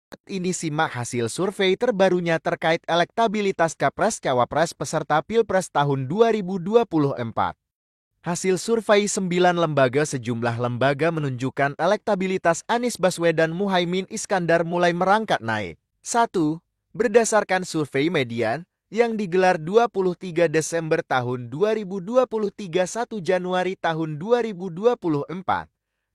Ini simak hasil survei terbarunya terkait elektabilitas Capres-Cawapres peserta Pilpres tahun 2024. Hasil survei 9 lembaga sejumlah lembaga menunjukkan elektabilitas Anies Baswedan Muhaimin Iskandar mulai merangkak naik. 1. Berdasarkan survei median yang digelar 23 Desember tahun 2023 1 Januari tahun 2024,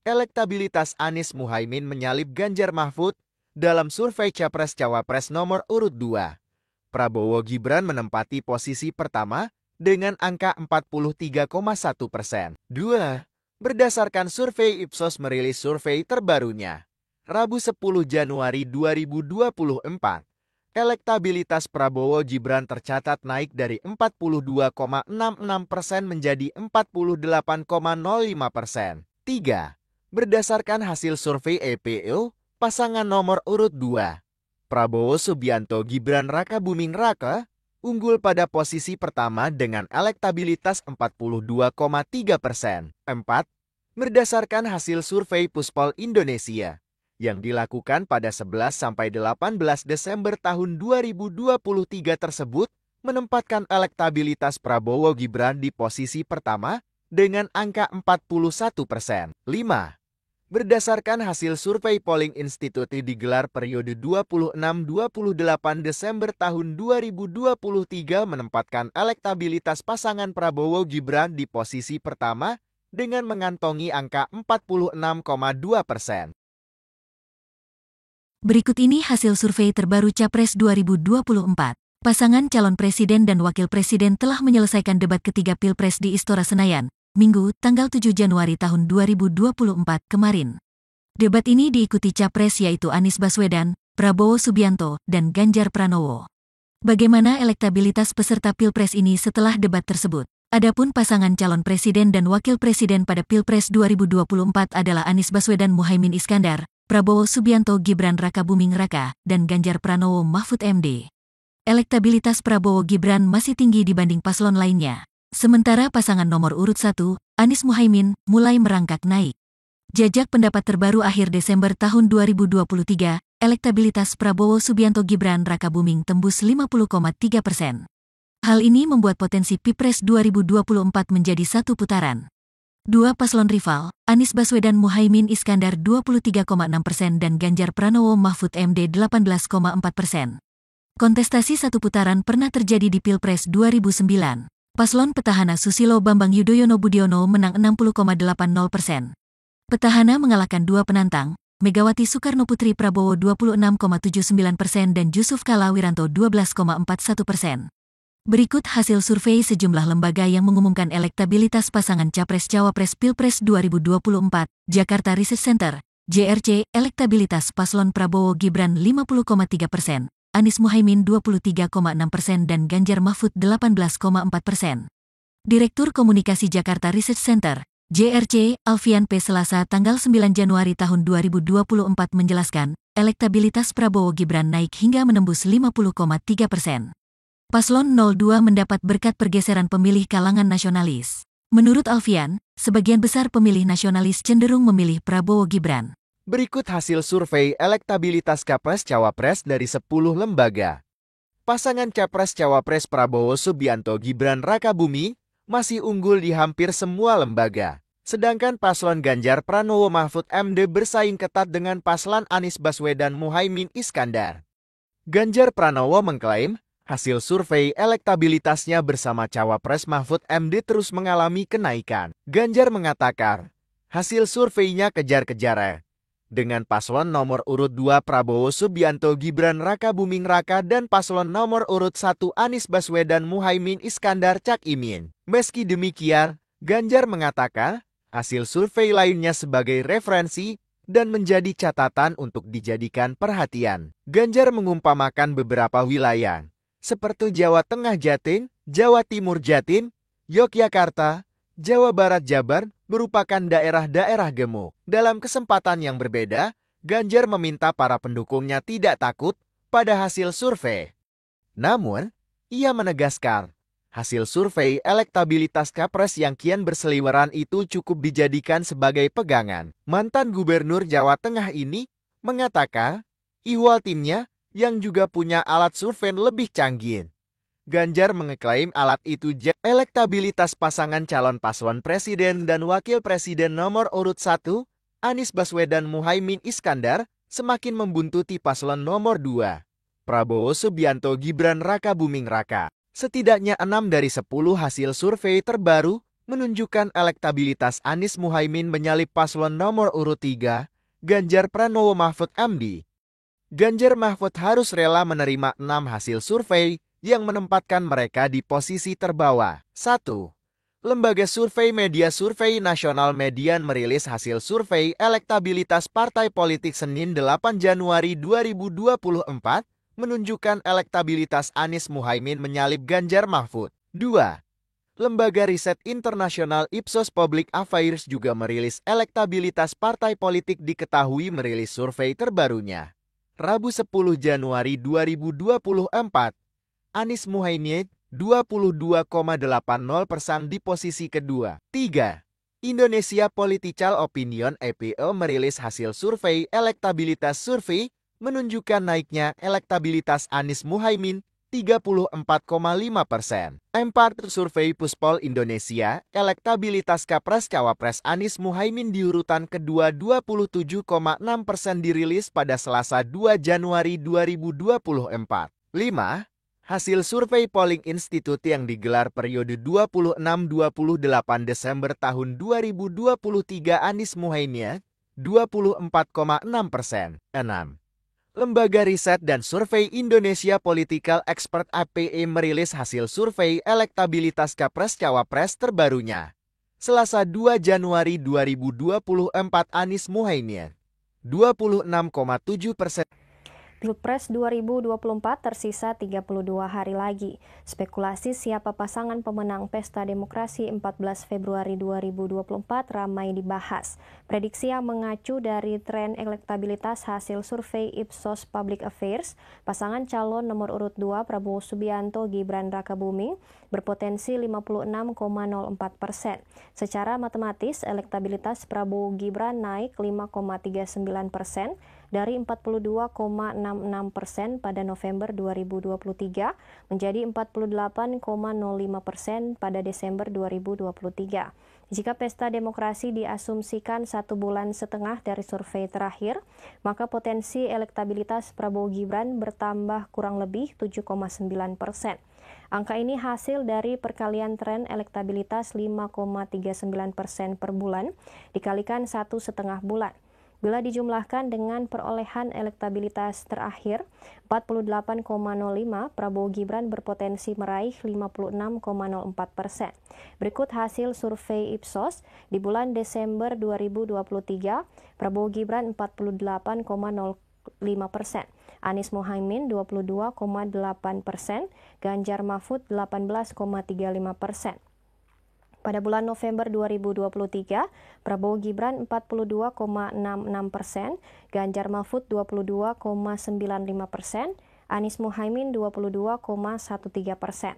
elektabilitas Anies Muhaimin menyalip Ganjar Mahfud dalam survei Capres-Cawapres nomor urut 2. Prabowo Gibran menempati posisi pertama dengan angka 43,1%. 2. Berdasarkan survei Ipsos merilis survei terbarunya, Rabu 10 Januari 2024, elektabilitas Prabowo Gibran tercatat naik dari 42,66% menjadi 48,05%. 3. Berdasarkan hasil survei EPO, pasangan nomor urut 2, Prabowo Subianto Gibran Rakabuming Raka, unggul pada posisi pertama dengan elektabilitas 42,3%. 4. Berdasarkan hasil survei Puspol Indonesia yang dilakukan pada 11-18 Desember tahun 2023 tersebut, menempatkan elektabilitas Prabowo Gibran di posisi pertama dengan angka 41%. 5. Berdasarkan hasil survei Polling Institute digelar periode 26-28 Desember tahun 2023 menempatkan elektabilitas pasangan Prabowo Gibran di posisi pertama dengan mengantongi angka 46,2%. Berikut ini hasil survei terbaru Capres 2024. Pasangan calon presiden dan wakil presiden telah menyelesaikan debat ketiga Pilpres di Istora Senayan, Minggu, tanggal 7 Januari tahun 2024 kemarin. Debat ini diikuti Capres yaitu Anies Baswedan, Prabowo Subianto, dan Ganjar Pranowo. Bagaimana elektabilitas peserta Pilpres ini setelah debat tersebut? Adapun pasangan calon presiden dan wakil presiden pada Pilpres 2024 adalah Anies Baswedan Muhaimin Iskandar, Prabowo Subianto Gibran Rakabuming Raka, dan Ganjar Pranowo Mahfud MD. Elektabilitas Prabowo Gibran masih tinggi dibanding paslon lainnya. Sementara pasangan nomor urut 1, Anies Muhaimin, mulai merangkak naik. Jajak pendapat terbaru akhir Desember tahun 2023, elektabilitas Prabowo Subianto Gibran Rakabuming tembus 50,3%. Hal ini membuat potensi Pilpres 2024 menjadi satu putaran. Dua paslon rival, Anies Baswedan Muhaimin Iskandar 23,6% dan Ganjar Pranowo Mahfud MD 18,4%. Kontestasi satu putaran pernah terjadi di Pilpres 2009. Paslon petahana Susilo Bambang Yudhoyono Budiono menang 60,80%. Petahana mengalahkan dua penantang, Megawati Soekarnoputri Prabowo 26,79% dan Jusuf Kalla Wiranto 12,41%. Berikut hasil survei sejumlah lembaga yang mengumumkan elektabilitas pasangan Capres-Cawapres Pilpres 2024, Jakarta Research Center, JRC, elektabilitas paslon Prabowo Gibran 50,3%. Anies Muhaimin 23,6% dan Ganjar Mahfud 18,4%. Direktur Komunikasi Jakarta Research Center, JRC, Alfian P. Selasa tanggal 9 Januari tahun 2024 menjelaskan, elektabilitas Prabowo Gibran naik hingga menembus 50,3%. Paslon 02 mendapat berkat pergeseran pemilih kalangan nasionalis. Menurut Alfian, sebagian besar pemilih nasionalis cenderung memilih Prabowo Gibran. Berikut hasil survei elektabilitas Capres-Cawapres dari 10 lembaga. Pasangan Capres-Cawapres Prabowo Subianto Gibran Rakabuming masih unggul di hampir semua lembaga. Sedangkan paslon Ganjar Pranowo Mahfud MD bersaing ketat dengan paslon Anies Baswedan Muhaimin Iskandar. Ganjar Pranowo mengklaim hasil survei elektabilitasnya bersama Cawapres Mahfud MD terus mengalami kenaikan. Ganjar mengatakan hasil surveinya kejar-kejar dengan paslon nomor urut 2 Prabowo Subianto Gibran Rakabuming Raka dan paslon nomor urut 1 Anies Baswedan Muhaimin Iskandar Cak Imin. Meski demikian, Ganjar mengatakan hasil survei lainnya sebagai referensi dan menjadi catatan untuk dijadikan perhatian. Ganjar mengumpamakan beberapa wilayah seperti Jawa Tengah Jatim, Jawa Timur Jatim, Yogyakarta, Jawa Barat Jabar merupakan daerah-daerah gemuk. Dalam kesempatan yang berbeda, Ganjar meminta para pendukungnya tidak takut pada hasil survei. Namun, ia menegaskan, hasil survei elektabilitas Capres yang kian berseliweran itu cukup dijadikan sebagai pegangan. Mantan Gubernur Jawa Tengah ini mengatakan, ihwal timnya yang juga punya alat survei lebih canggih. Ganjar mengeklaim alat itu elektabilitas pasangan calon paslon presiden dan wakil presiden nomor urut 1, Anies Baswedan Muhaimin Iskandar, semakin membuntuti paslon nomor 2, Prabowo Subianto Gibran Rakabuming Raka. Setidaknya 6 dari 10 hasil survei terbaru menunjukkan elektabilitas Anies Muhaimin menyalip paslon nomor urut 3, Ganjar Pranowo Mahfud MD. Ganjar Mahfud harus rela menerima 6 hasil survei yang menempatkan mereka di posisi terbawah. 1. Lembaga survei Media Survei Nasional Median merilis hasil survei elektabilitas partai politik Senin 8 Januari 2024 menunjukkan elektabilitas Anies Muhaimin menyalip Ganjar Mahfud. 2. Lembaga riset internasional Ipsos Public Affairs juga merilis elektabilitas partai politik diketahui merilis survei terbarunya. Rabu 10 Januari 2024, Anies Muhaimin 22,80% di posisi kedua. 3. Indonesia Political Opinion (EPO) merilis hasil survei elektabilitas survei menunjukkan naiknya elektabilitas Anies Muhaimin 34,5%. 4. Survei Puspol Indonesia, elektabilitas Capres-Cawapres Anies Muhaimin di urutan kedua 27,6% dirilis pada Selasa 2 Januari 2024. 5. Hasil survei Polling Institute yang digelar periode 26-28 Desember tahun 2023 Anies Muhaimin 24,6%. 6. Lembaga Riset dan Survei Indonesia Political Expert (APE) merilis hasil survei elektabilitas Capres-Cawapres terbarunya. Selasa 2 Januari 2024 Anies Muhaimin 26,7%. Pilpres 2024 tersisa 32 hari lagi. Spekulasi siapa pasangan pemenang Pesta Demokrasi 14 Februari 2024 ramai dibahas. Prediksi yang mengacu dari tren elektabilitas hasil survei Ipsos Public Affairs, pasangan calon nomor urut 2 Prabowo Subianto Gibran Rakabuming berpotensi 56,04%. Secara matematis, elektabilitas Prabowo Gibran naik 5,39% dari 42,66% pada November 2023 menjadi 48,05% pada Desember 2023. Jika Pesta Demokrasi diasumsikan 1,5 bulan dari survei terakhir, maka potensi elektabilitas Prabowo Gibran bertambah kurang lebih 7,9%. Angka ini hasil dari perkalian tren elektabilitas 5,39% per bulan dikalikan 1,5 bulan. Bila dijumlahkan dengan perolehan elektabilitas terakhir 48,05, Prabowo Gibran berpotensi meraih 56,04%. Berikut hasil survei Ipsos di bulan Desember 2023, Prabowo Gibran 48,05%, Anies Muhaimin 22,8%, Ganjar Mahfud 18,35%. Pada bulan November 2023, Prabowo Gibran 42,66%, Ganjar Mahfud 22,95%, Anies Muhaimin 22,13%.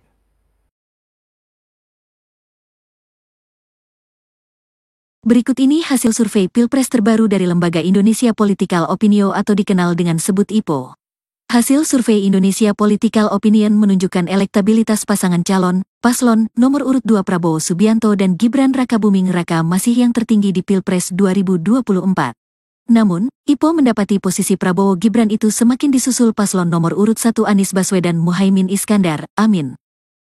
Berikut ini hasil survei Pilpres terbaru dari Lembaga Indonesia Political Opinion atau dikenal dengan sebut IPO. Hasil survei Indonesia Political Opinion menunjukkan elektabilitas pasangan calon, paslon, nomor urut 2 Prabowo Subianto dan Gibran Rakabuming Raka masih yang tertinggi di Pilpres 2024. Namun, IPO mendapati posisi Prabowo Gibran itu semakin disusul paslon nomor urut 1 Anies Baswedan Muhaimin Iskandar, Amin.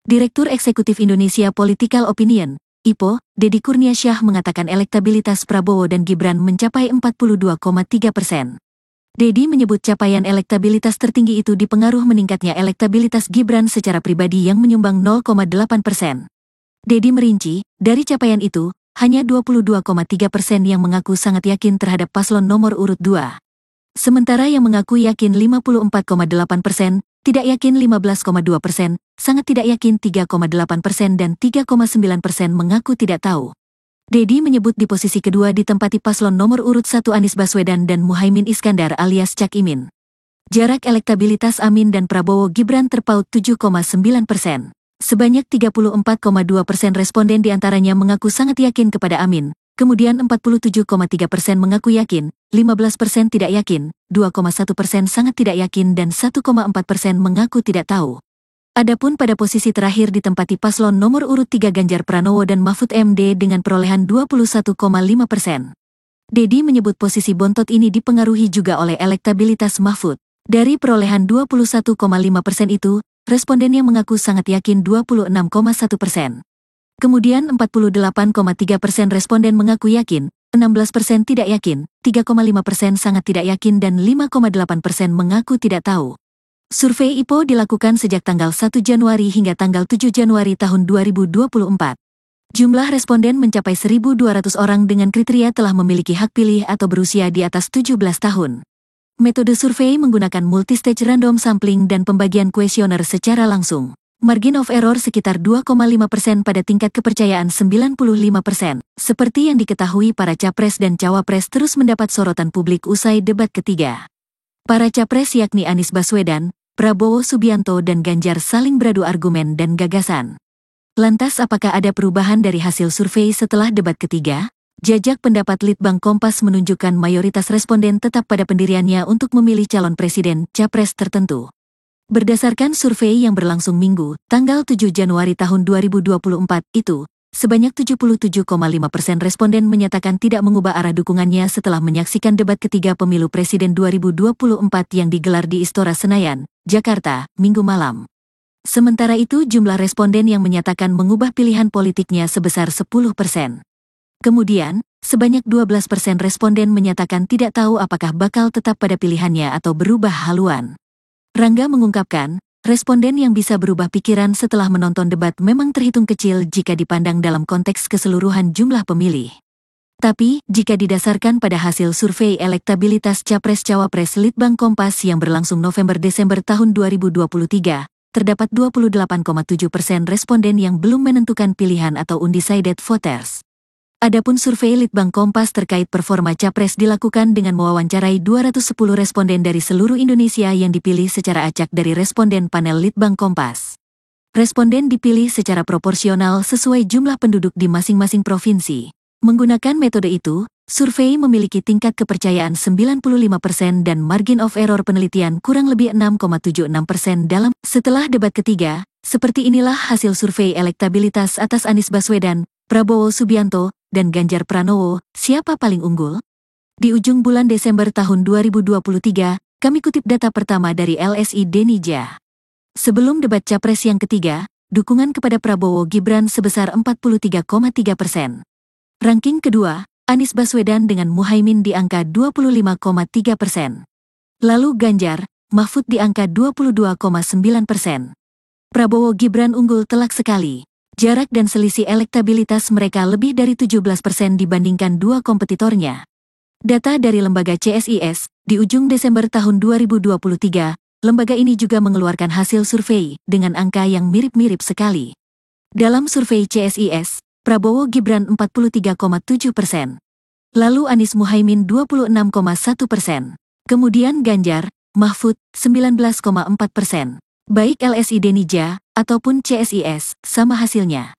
Direktur Eksekutif Indonesia Political Opinion, IPO, Deddy Kurniasyah mengatakan elektabilitas Prabowo dan Gibran mencapai 42,3%. Deddy menyebut capaian elektabilitas tertinggi itu dipengaruhi meningkatnya elektabilitas Gibran secara pribadi yang menyumbang 0,8%. Deddy merinci, dari capaian itu, hanya 22,3% yang mengaku sangat yakin terhadap paslon nomor urut 2. Sementara yang mengaku yakin 54,8%, tidak yakin 15,2%, sangat tidak yakin 3,8% dan 3,9% mengaku tidak tahu. Deddy menyebut di posisi kedua ditempati paslon nomor urut 1 Anies Baswedan dan Muhaimin Iskandar alias Cak Imin. Jarak elektabilitas Amin dan Prabowo Gibran terpaut 7,9%. Sebanyak 34,2% responden diantaranya mengaku sangat yakin kepada Amin, Kemudian 47,3% mengaku yakin, 15% tidak yakin, 2,1% sangat tidak yakin dan 1,4% mengaku tidak tahu. Adapun pada posisi terakhir ditempati paslon nomor urut 3 Ganjar Pranowo dan Mahfud MD dengan perolehan 21,5%. Dedi menyebut posisi bontot ini dipengaruhi juga oleh elektabilitas Mahfud. Dari perolehan 21,5% itu, responden yang mengaku sangat yakin 26,1%. Kemudian 48,3% responden mengaku yakin, 16% tidak yakin, 3,5% sangat tidak yakin dan 5,8% mengaku tidak tahu. Survei IPO dilakukan sejak tanggal 1 Januari hingga tanggal 7 Januari tahun 2024. Jumlah responden mencapai 1.200 orang dengan kriteria telah memiliki hak pilih atau berusia di atas 17 tahun. Metode survei menggunakan multistage random sampling dan pembagian kuesioner secara langsung. Margin of error sekitar 2,5% pada tingkat kepercayaan 95%. Seperti yang diketahui, para capres dan cawapres terus mendapat sorotan publik usai debat ketiga. Para capres yakni Anies Baswedan, Prabowo Subianto dan Ganjar saling beradu argumen dan gagasan. Lantas apakah ada perubahan dari hasil survei setelah debat ketiga? Jajak pendapat Litbang Kompas menunjukkan mayoritas responden tetap pada pendiriannya untuk memilih calon presiden, capres tertentu. Berdasarkan survei yang berlangsung Minggu, tanggal 7 Januari tahun 2024 itu, sebanyak 77,5% responden menyatakan tidak mengubah arah dukungannya setelah menyaksikan debat ketiga pemilu presiden 2024 yang digelar di Istora Senayan, Jakarta, Minggu malam. Sementara itu jumlah responden yang menyatakan mengubah pilihan politiknya sebesar 10%. Kemudian, sebanyak 12% responden menyatakan tidak tahu apakah bakal tetap pada pilihannya atau berubah haluan. Rangga mengungkapkan, responden yang bisa berubah pikiran setelah menonton debat memang terhitung kecil jika dipandang dalam konteks keseluruhan jumlah pemilih. Tapi, jika didasarkan pada hasil survei elektabilitas Capres-Cawapres Litbang Kompas yang berlangsung November-Desember tahun 2023, terdapat 28,7% responden yang belum menentukan pilihan atau undecided voters. Adapun survei Litbang Kompas terkait performa capres dilakukan dengan mewawancarai 210 responden dari seluruh Indonesia yang dipilih secara acak dari responden panel Litbang Kompas. Responden dipilih secara proporsional sesuai jumlah penduduk di masing-masing provinsi. Menggunakan metode itu, survei memiliki tingkat kepercayaan 95% dan margin of error penelitian kurang lebih 6,76% dalam. Setelah debat ketiga, seperti inilah hasil survei elektabilitas atas Anies Baswedan, Prabowo Subianto, dan Ganjar Pranowo. Siapa paling unggul? Di ujung bulan Desember tahun 2023, kami kutip data pertama dari LSI Denija. Sebelum debat capres yang ketiga, dukungan kepada Prabowo Gibran sebesar 43,3%. Ranking kedua, Anies Baswedan dengan Muhaimin di angka 25,3%. Lalu Ganjar, Mahfud di angka 22,9%. Prabowo Gibran unggul telak sekali. Jarak dan selisih elektabilitas mereka lebih dari 17% dibandingkan dua kompetitornya. Data dari lembaga CSIS, di ujung Desember tahun 2023, lembaga ini juga mengeluarkan hasil survei dengan angka yang mirip-mirip sekali. Dalam survei CSIS, Prabowo Gibran 43,7%. Lalu Anies Muhaimin 26,1%. Kemudian Ganjar, Mahfud 19,4%. Baik LSI Denija ataupun CSIS, sama hasilnya.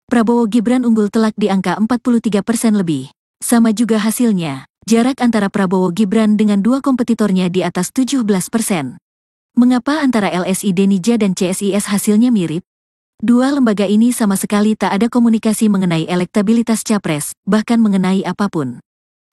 Prabowo Gibran unggul telak di angka 43% lebih. Sama juga hasilnya, jarak antara Prabowo Gibran dengan dua kompetitornya di atas 17%. Mengapa antara LSI Denija dan CSIS hasilnya mirip? Dua lembaga ini sama sekali tak ada komunikasi mengenai elektabilitas capres, bahkan mengenai apapun.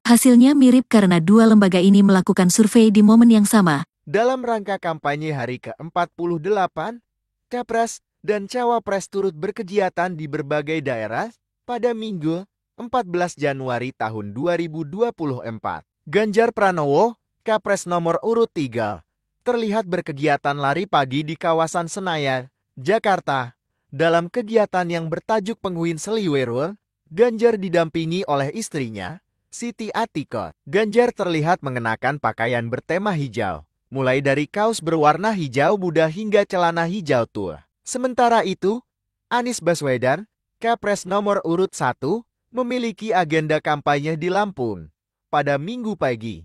Hasilnya mirip karena dua lembaga ini melakukan survei di momen yang sama. Dalam rangka kampanye hari ke-48, Capres dan Cawapres turut berkegiatan di berbagai daerah pada Minggu, 14 Januari tahun 2024. Ganjar Pranowo, Capres nomor urut 3, terlihat berkegiatan lari pagi di kawasan Senayan, Jakarta. Dalam kegiatan yang bertajuk Penguin Seliwerul, Ganjar didampingi oleh istrinya, Siti Atiko. Ganjar terlihat mengenakan pakaian bertema hijau, mulai dari kaos berwarna hijau muda hingga celana hijau tua. Sementara itu, Anies Baswedan, Capres nomor urut 1, memiliki agenda kampanye di Lampung. Pada Minggu pagi,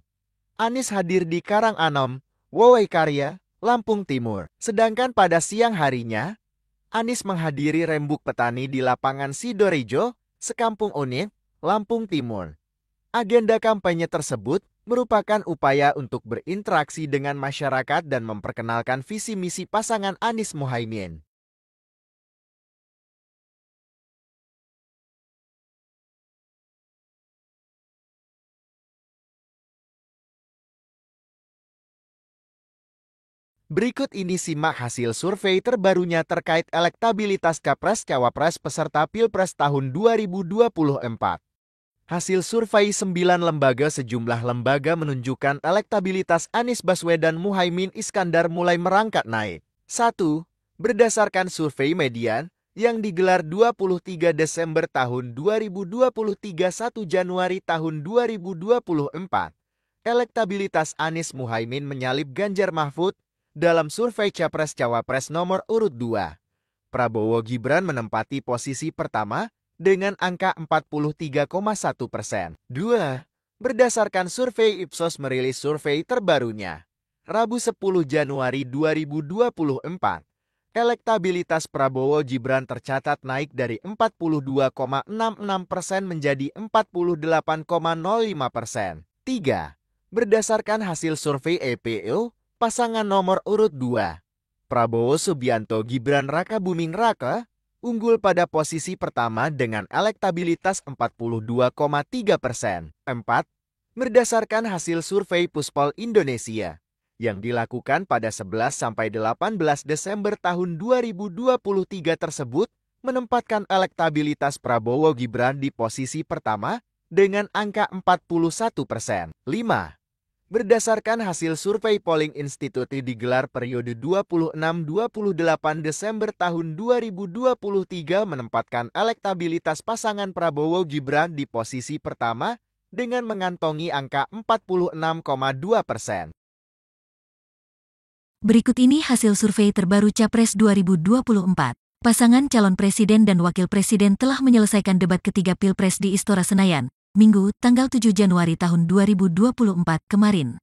Anies hadir di Karanganom, Woyaikarya, Lampung Timur. Sedangkan pada siang harinya, Anies menghadiri rembuk petani di lapangan Sidorejo, Sekampung Unit, Lampung Timur. Agenda kampanye tersebut merupakan upaya untuk berinteraksi dengan masyarakat dan memperkenalkan visi misi pasangan Anies Muhaimin. Berikut ini simak hasil survei terbarunya terkait elektabilitas Capres-Cawapres peserta Pilpres tahun 2024. Hasil survei 9 lembaga sejumlah lembaga menunjukkan elektabilitas Anies Baswedan Muhaimin Iskandar mulai merangkak naik. 1. Berdasarkan survei median yang digelar 23 Desember tahun 2023 1 Januari tahun 2024, elektabilitas Anies Muhaimin menyalip Ganjar Mahfud dalam survei Capres-Cawapres nomor urut 2. Prabowo Gibran menempati posisi pertama dengan angka 43,1%. 2. Berdasarkan survei Ipsos merilis survei terbarunya, Rabu 10 Januari 2024, elektabilitas Prabowo Gibran tercatat naik dari 42,66% menjadi 48,05%. 3. Berdasarkan hasil survei EPO, pasangan nomor urut 2, Prabowo Subianto Gibran Rakabuming Raka, unggul pada posisi pertama dengan elektabilitas 42,3%. 4. Berdasarkan hasil survei Puspol Indonesia yang dilakukan pada 11-18 Desember tahun 2023 tersebut menempatkan elektabilitas Prabowo Gibran di posisi pertama dengan angka 41%. 5. Berdasarkan hasil survei Polling Institute digelar periode 26-28 Desember tahun 2023 menempatkan elektabilitas pasangan Prabowo Gibran di posisi pertama dengan mengantongi angka 46,2%. Berikut ini hasil survei terbaru Capres 2024. Pasangan calon presiden dan wakil presiden telah menyelesaikan debat ketiga Pilpres di Istora Senayan, Minggu, tanggal 7 Januari tahun 2024 kemarin.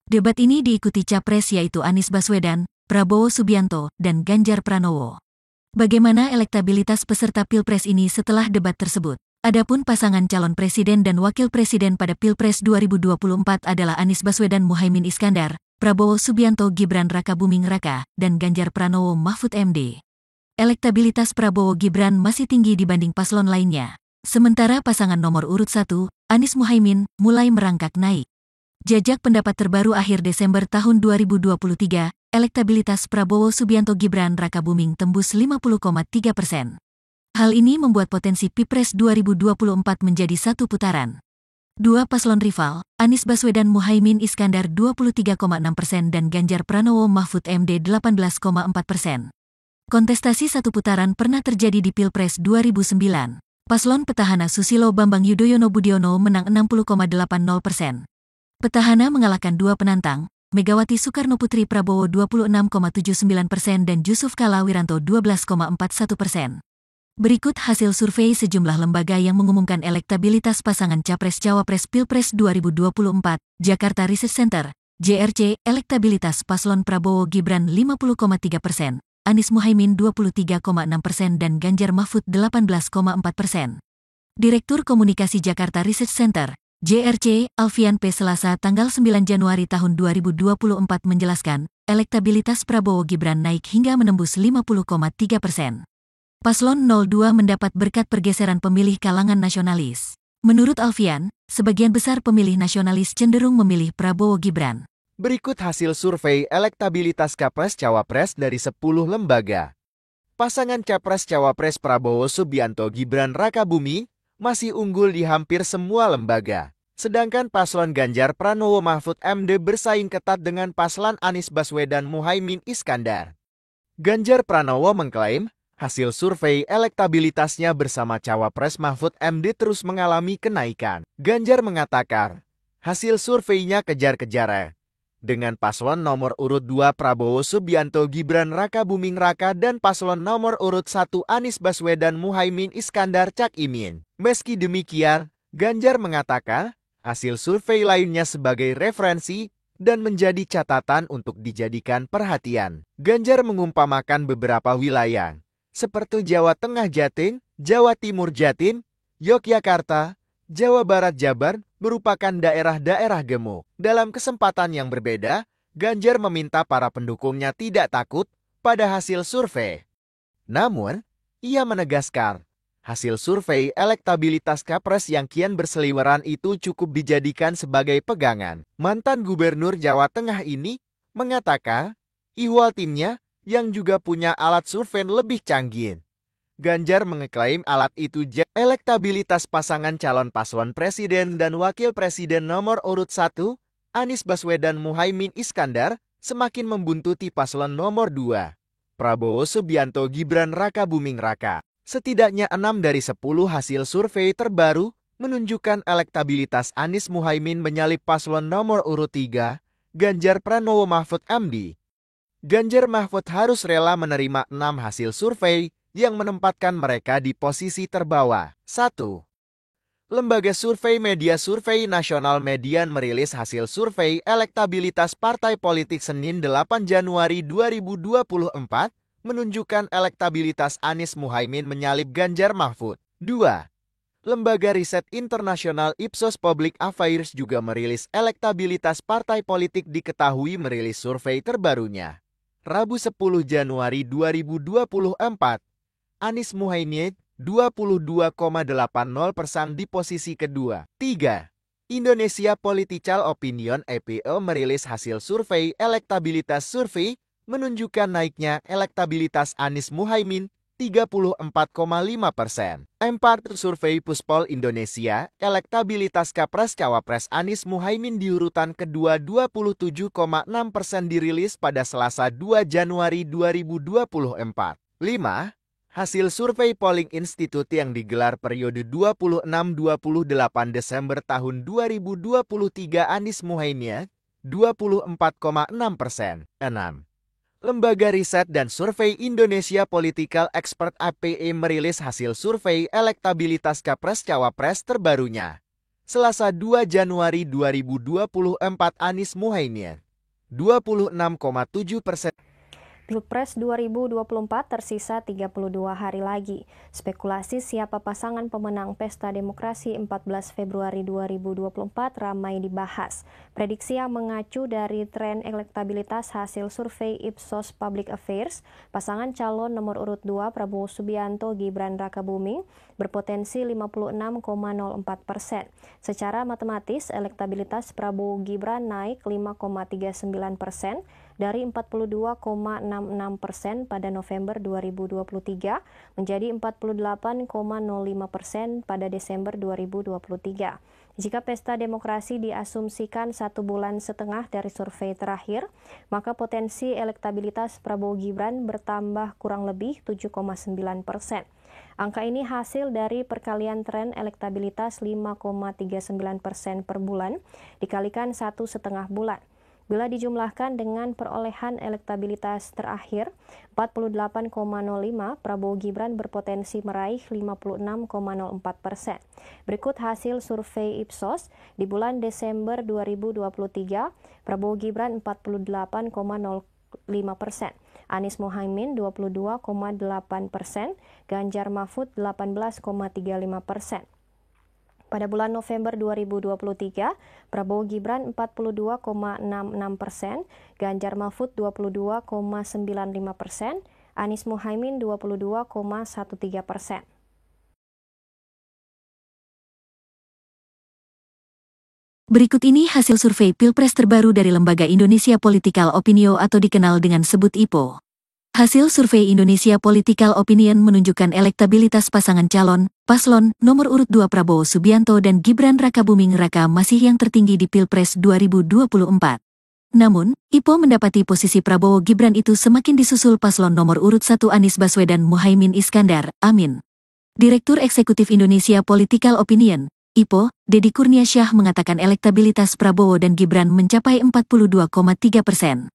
Debat ini diikuti Capres yaitu Anies Baswedan, Prabowo Subianto, dan Ganjar Pranowo. Bagaimana elektabilitas peserta Pilpres ini setelah debat tersebut? Adapun pasangan calon presiden dan wakil presiden pada Pilpres 2024 adalah Anies Baswedan Muhaimin Iskandar, Prabowo Subianto Gibran Rakabuming Raka, dan Ganjar Pranowo Mahfud MD. Elektabilitas Prabowo Gibran masih tinggi dibanding paslon lainnya. Sementara pasangan nomor urut 1, Anies Muhaimin, mulai merangkak naik. Jajak pendapat terbaru akhir Desember tahun 2023, elektabilitas Prabowo Subianto Gibran Rakabuming tembus 50,3%. Hal ini membuat potensi Pilpres 2024 menjadi satu putaran. Dua paslon rival, Anies Baswedan Muhaimin Iskandar 23,6% dan Ganjar Pranowo Mahfud MD 18,4%. Kontestasi satu putaran pernah terjadi di Pilpres 2009. Paslon petahana Susilo Bambang Yudhoyono Budiono menang 60,80%. Petahana mengalahkan dua penantang, Megawati Soekarno Putri Prabowo 26,79% dan Jusuf Kalla Wiranto 12,41%. Berikut hasil survei sejumlah lembaga yang mengumumkan elektabilitas pasangan Capres-Cawapres Pilpres 2024, Jakarta Research Center, JRC, elektabilitas paslon Prabowo Gibran 50,3%. Anies Muhaimin 23,6% dan Ganjar Mahfud 18,4%. Direktur Komunikasi Jakarta Research Center, JRC, Alfian P. Selasa tanggal 9 Januari tahun 2024 menjelaskan, elektabilitas Prabowo Gibran naik hingga menembus 50,3%. Paslon 02 mendapat berkat pergeseran pemilih kalangan nasionalis. Menurut Alfian, sebagian besar pemilih nasionalis cenderung memilih Prabowo Gibran. Berikut hasil survei elektabilitas Capres-Cawapres dari 10 lembaga. Pasangan Capres-Cawapres Prabowo Subianto Gibran Rakabuming masih unggul di hampir semua lembaga. Sedangkan paslon Ganjar Pranowo Mahfud MD bersaing ketat dengan paslon Anies Baswedan Muhaimin Iskandar. Ganjar Pranowo mengklaim hasil survei elektabilitasnya bersama Cawapres Mahfud MD terus mengalami kenaikan. Ganjar mengatakan, hasil surveinya kejar-kejar dengan paslon nomor urut 2 Prabowo Subianto Gibran Rakabuming Raka dan paslon nomor urut 1 Anies Baswedan Muhaimin Iskandar Cak Imin. Meski demikian, Ganjar mengatakan hasil survei lainnya sebagai referensi dan menjadi catatan untuk dijadikan perhatian. Ganjar mengumpamakan beberapa wilayah seperti Jawa Tengah Jatim, Jawa Timur Jatim, Yogyakarta, Jawa Barat, Jabar merupakan daerah-daerah gemuk. Dalam kesempatan yang berbeda, Ganjar meminta para pendukungnya tidak takut pada hasil survei. Namun, ia menegaskan, hasil survei elektabilitas Capres yang kian berseliweran itu cukup dijadikan sebagai pegangan. Mantan Gubernur Jawa Tengah ini mengatakan, ihwal timnya yang juga punya alat survei lebih canggih. Ganjar mengeklaim alat itu elektabilitas pasangan calon paslon presiden dan wakil presiden nomor urut 1, Anies Baswedan Muhaimin Iskandar, semakin membuntuti paslon nomor 2, Prabowo Subianto Gibran Rakabuming Raka. Setidaknya 6 dari 10 hasil survei terbaru menunjukkan elektabilitas Anies Muhaimin menyalip paslon nomor urut 3, Ganjar Pranowo Mahfud MD. Ganjar Mahfud harus rela menerima 6 hasil survei yang menempatkan mereka di posisi terbawah. 1. Lembaga Survei Media Survei Nasional Median merilis hasil survei elektabilitas partai politik Senin 8 Januari 2024 menunjukkan elektabilitas Anies Muhaimin menyalip Ganjar Mahfud. 2. Lembaga riset internasional Ipsos Public Affairs juga merilis elektabilitas partai politik diketahui merilis survei terbarunya. Rabu 10 Januari 2024. Anies Muhaimin 22,80% di posisi kedua. 3. Indonesia Political Opinion (EPO) merilis hasil survei elektabilitas survei menunjukkan naiknya elektabilitas Anies Muhaimin 34,5%. 4. Survei Puspol Indonesia, elektabilitas Capres-Cawapres Anies Muhaimin di urutan kedua 27,6% dirilis pada Selasa 2 Januari 2024. 5. Hasil survei Polling Institute yang digelar periode 26-28 Desember tahun 2023 Anies Muhaimin 24,6%. 6. Lembaga Riset dan Survei Indonesia Political Expert (APE) merilis hasil survei elektabilitas Capres-Cawapres terbarunya. Selasa 2 Januari 2024 Anies Muhaimin 26,7%. Pilpres 2024 tersisa 32 hari lagi. Spekulasi siapa pasangan pemenang Pesta Demokrasi 14 Februari 2024 ramai dibahas. Prediksi yang mengacu dari tren elektabilitas hasil survei Ipsos Public Affairs, pasangan calon nomor urut 2 Prabowo Subianto Gibran Rakabuming berpotensi 56,04%. Secara matematis, elektabilitas Prabowo Gibran naik 5,39% dari 42,66% pada November 2023 menjadi 48,05% pada Desember 2023. Jika Pesta Demokrasi diasumsikan 1 bulan setengah dari survei terakhir, maka potensi elektabilitas Prabowo Gibran bertambah kurang lebih 7,9%. Angka ini hasil dari perkalian tren elektabilitas 5,39% per bulan dikalikan 1,5 bulan. Bila dijumlahkan dengan perolehan elektabilitas terakhir 48,05, Prabowo Gibran berpotensi meraih 56,04%. Berikut hasil survei Ipsos di bulan Desember 2023, Prabowo Gibran 48,05%, Anies Muhaimin 22,8%, Ganjar Mahfud 18,35%. Pada bulan November 2023, Prabowo Gibran 42,66%, Ganjar Mahfud 22,95%, Anies Muhaimin 22,13%. Berikut ini hasil survei Pilpres terbaru dari Lembaga Indonesia Political Opinion atau dikenal dengan sebut IPO. Hasil survei Indonesia Political Opinion menunjukkan elektabilitas pasangan calon, paslon, nomor urut 2 Prabowo Subianto dan Gibran Rakabuming Raka masih yang tertinggi di Pilpres 2024. Namun, IPO mendapati posisi Prabowo Gibran itu semakin disusul paslon nomor urut 1 Anies Baswedan Muhaimin Iskandar, Amin. Direktur Eksekutif Indonesia Political Opinion, IPO, Deddy Kurniasyah mengatakan elektabilitas Prabowo dan Gibran mencapai 42,3%.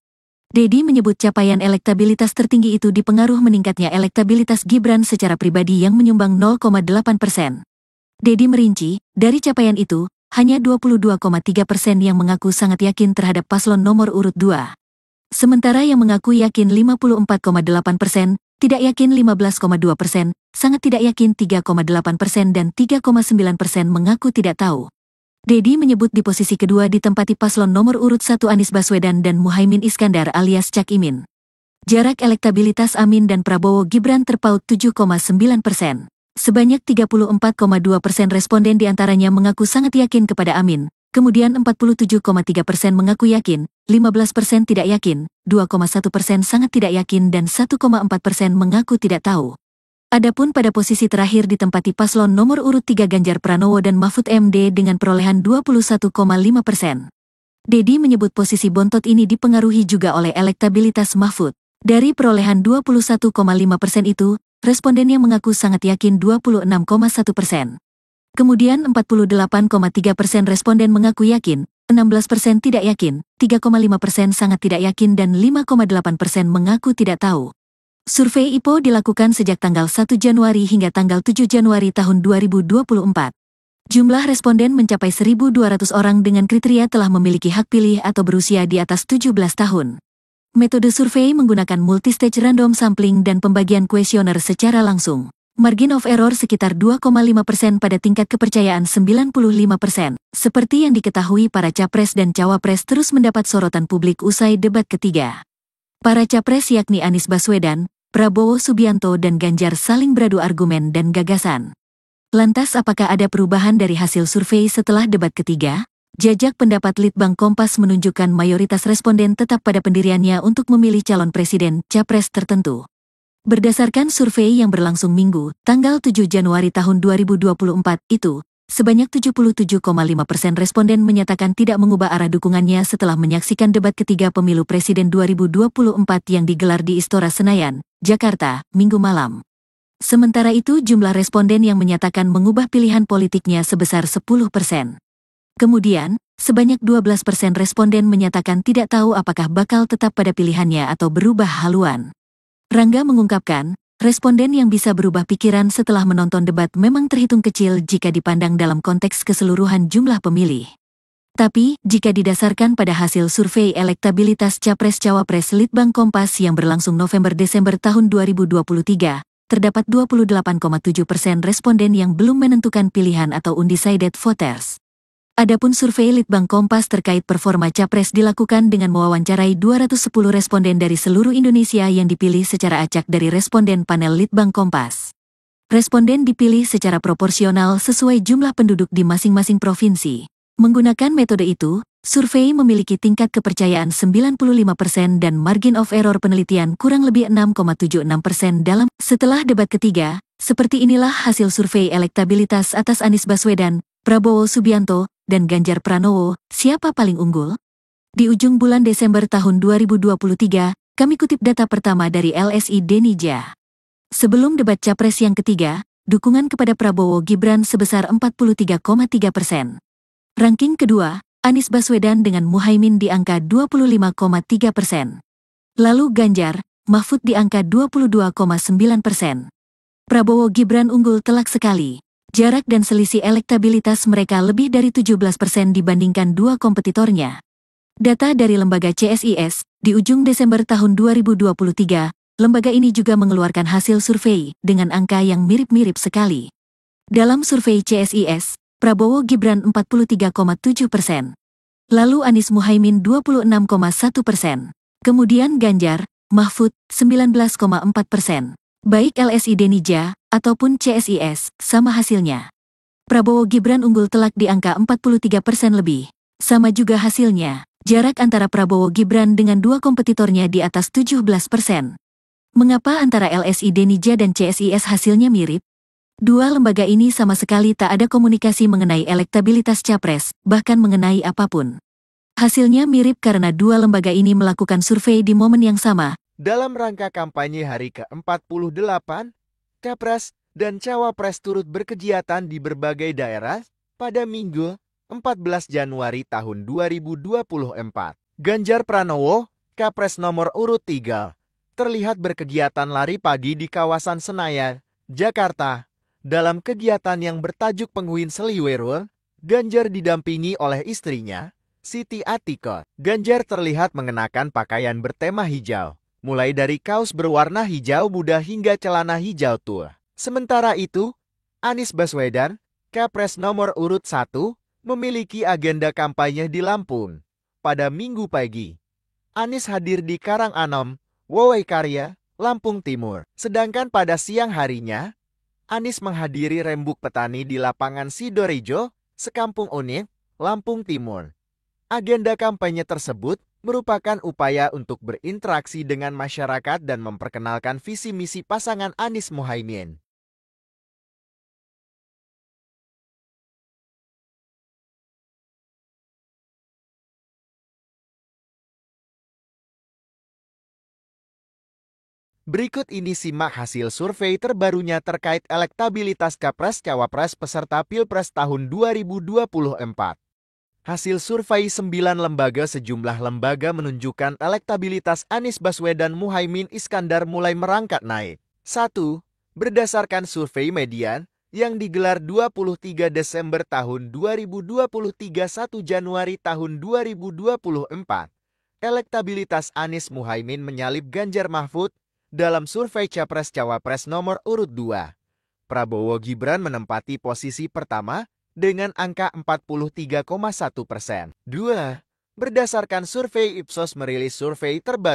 Deddy menyebut capaian elektabilitas tertinggi itu dipengaruhi meningkatnya elektabilitas Gibran secara pribadi yang menyumbang 0,8%. Deddy merinci, dari capaian itu, hanya 22,3% yang mengaku sangat yakin terhadap paslon nomor urut 2. Sementara yang mengaku yakin 54,8%, tidak yakin 15,2%, sangat tidak yakin 3,8% dan 3,9% mengaku tidak tahu. Dedi menyebut di posisi kedua ditempati paslon nomor urut 1 Anies Baswedan dan Muhaimin Iskandar alias Cak Imin. Jarak elektabilitas Amin dan Prabowo Gibran terpaut 7,9%. Sebanyak 34,2% responden diantaranya mengaku sangat yakin kepada Amin, kemudian 47,3% mengaku yakin, 15% tidak yakin, 2,1% sangat tidak yakin dan 1,4% mengaku tidak tahu. Adapun pada posisi terakhir ditempati paslon nomor urut 3 Ganjar Pranowo dan Mahfud MD dengan perolehan 21,5%. Dedi menyebut posisi bontot ini dipengaruhi juga oleh elektabilitas Mahfud. Dari perolehan 21,5% itu, responden yang mengaku sangat yakin 26,1%. Kemudian 48,3% responden mengaku yakin, 16% tidak yakin, 3,5% sangat tidak yakin dan 5,8% mengaku tidak tahu. Survei IPO dilakukan sejak tanggal 1 Januari hingga tanggal 7 Januari tahun 2024. Jumlah responden mencapai 1.200 orang dengan kriteria telah memiliki hak pilih atau berusia di atas 17 tahun. Metode survei menggunakan multistage random sampling dan pembagian kuesioner secara langsung. Margin of error sekitar 2,5% pada tingkat kepercayaan 95%. Seperti yang diketahui, para capres dan cawapres terus mendapat sorotan publik usai debat ketiga. Para capres yakni Anies Baswedan, Prabowo Subianto dan Ganjar saling beradu argumen dan gagasan. Lantas apakah ada perubahan dari hasil survei setelah debat ketiga? Jajak pendapat Litbang Kompas menunjukkan mayoritas responden tetap pada pendiriannya untuk memilih calon presiden, capres tertentu. Berdasarkan survei yang berlangsung Minggu, tanggal 7 Januari tahun 2024 itu, sebanyak 77,5% responden menyatakan tidak mengubah arah dukungannya setelah menyaksikan debat ketiga pemilu presiden 2024 yang digelar di Istora Senayan, Jakarta, Minggu malam. Sementara itu jumlah responden yang menyatakan mengubah pilihan politiknya sebesar 10%. Kemudian, sebanyak 12% responden menyatakan tidak tahu apakah bakal tetap pada pilihannya atau berubah haluan. Rangga mengungkapkan, responden yang bisa berubah pikiran setelah menonton debat memang terhitung kecil jika dipandang dalam konteks keseluruhan jumlah pemilih. Tapi, jika didasarkan pada hasil survei elektabilitas Capres-Cawapres Litbang Kompas yang berlangsung November-Desember tahun 2023, terdapat 28,7% responden yang belum menentukan pilihan atau undecided voters. Adapun survei Litbang Kompas terkait performa capres dilakukan dengan mewawancarai 210 responden dari seluruh Indonesia yang dipilih secara acak dari responden panel Litbang Kompas. Responden dipilih secara proporsional sesuai jumlah penduduk di masing-masing provinsi. Menggunakan metode itu, survei memiliki tingkat kepercayaan 95% dan margin of error penelitian kurang lebih 6,76% dalam. Setelah debat ketiga, seperti inilah hasil survei elektabilitas atas Anies Baswedan, Prabowo Subianto, dan Ganjar Pranowo. Siapa paling unggul? Di ujung bulan Desember tahun 2023, kami kutip data pertama dari LSI Denija. Sebelum debat capres yang ketiga, dukungan kepada Prabowo Gibran sebesar 43,3%. Ranking kedua, Anies Baswedan dengan Muhaimin di angka 25,3%. Lalu Ganjar, Mahfud di angka 22,9%. Prabowo Gibran unggul telak sekali. Jarak dan selisih elektabilitas mereka lebih dari 17% dibandingkan dua kompetitornya. Data dari lembaga CSIS, di ujung Desember tahun 2023, lembaga ini juga mengeluarkan hasil survei dengan angka yang mirip-mirip sekali. Dalam survei CSIS, Prabowo Gibran 43,7%. Lalu Anies Muhaimin 26,1%. Kemudian Ganjar, Mahfud 19,4%. Baik LSI Denija ataupun CSIS, sama hasilnya. Prabowo Gibran unggul telak di angka 43% lebih. Sama juga hasilnya, jarak antara Prabowo Gibran dengan dua kompetitornya di atas 17%. Mengapa antara LSI Denija dan CSIS hasilnya mirip? Dua lembaga ini sama sekali tak ada komunikasi mengenai elektabilitas capres, bahkan mengenai apapun. Hasilnya mirip karena dua lembaga ini melakukan survei di momen yang sama. Dalam rangka kampanye hari ke-48, Capres dan Cawapres turut berkegiatan di berbagai daerah pada Minggu, 14 Januari tahun 2024. Ganjar Pranowo, Capres nomor urut 3, terlihat berkegiatan lari pagi di kawasan Senayan, Jakarta. Dalam kegiatan yang bertajuk Penguin Seliwerul, Ganjar didampingi oleh istrinya, Siti Atiko. Ganjar terlihat mengenakan pakaian bertema hijau. mulai dari kaos berwarna hijau muda hingga celana hijau tua. Sementara itu, Anies Baswedan, Capres nomor urut 1, memiliki agenda kampanye di Lampung. Pada Minggu pagi, Anies hadir di Karanganom, Woyaikarya, Lampung Timur. Sedangkan pada siang harinya, Anies menghadiri rembuk petani di lapangan Sidorejo, Sekampung Unit, Lampung Timur. Agenda kampanye tersebut merupakan upaya untuk berinteraksi dengan masyarakat dan memperkenalkan visi misi pasangan Anies Muhaimin. Berikut ini simak hasil survei terbarunya terkait elektabilitas Capres-Cawapres peserta Pilpres tahun 2024. Hasil survei 9 lembaga sejumlah lembaga menunjukkan elektabilitas Anies Baswedan Muhaimin Iskandar mulai merangkak naik. 1. Berdasarkan survei median yang digelar 23 Desember tahun 2023 1 Januari tahun 2024, elektabilitas Anies Muhaimin menyalip Ganjar Mahfud dalam survei Capres-Cawapres nomor urut 2. Prabowo Gibran menempati posisi pertama dengan angka 43,1%. 2. Berdasarkan survei Ipsos merilis survei terbaru